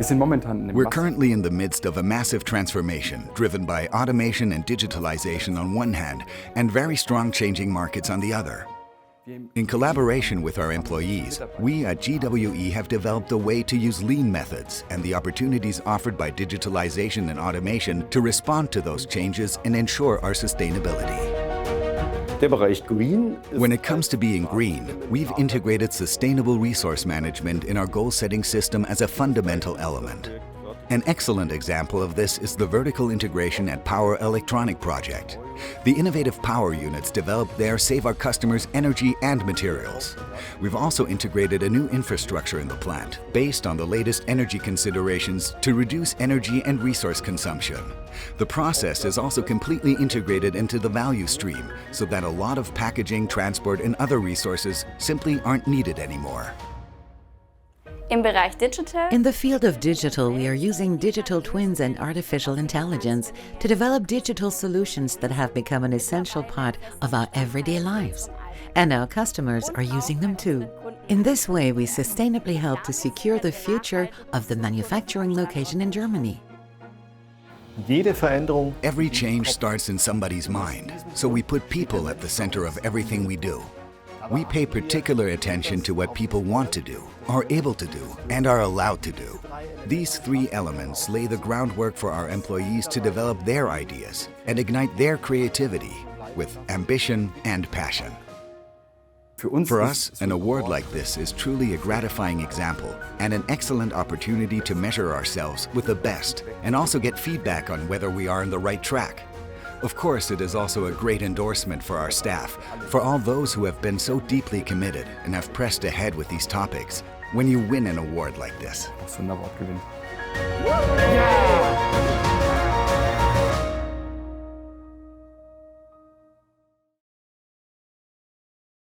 We're currently in the midst of a massive transformation driven by automation and digitalization on one hand and very strong changing markets on the other. In collaboration with our employees, we at GWE have developed a way to use lean methods and the opportunities offered by digitalization and automation to respond to those changes and ensure our sustainability. When it comes to being green, we've integrated sustainable resource management in our goal-setting system as a fundamental element. An excellent example of this is the vertical integration at Power Electronic project. The innovative power units developed there save our customers energy and materials. We've also integrated a new infrastructure in the plant based on the latest energy considerations to reduce energy and resource consumption. The process is also completely integrated into the value stream so that a lot of packaging, transport and other resources simply aren't needed anymore. In the field of digital, we are using digital twins and artificial intelligence to develop digital solutions that have become an essential part of our everyday lives. And our customers are using them too. In this way, we sustainably help to secure the future of the manufacturing location in Germany. Every change starts in somebody's mind, so we put people at the center of everything we do. We pay particular attention to what people want to do, are able to do, and are allowed to do. These three elements lay the groundwork for our employees to develop their ideas and ignite their creativity with ambition and passion. For us, an award like this is truly a gratifying example and an excellent opportunity to measure ourselves with the best and also get feedback on whether we are on the right track. Of course, it is also a great endorsement for our staff, for all those who have been so deeply committed and have pressed ahead with these topics when you win an award like this. Yeah!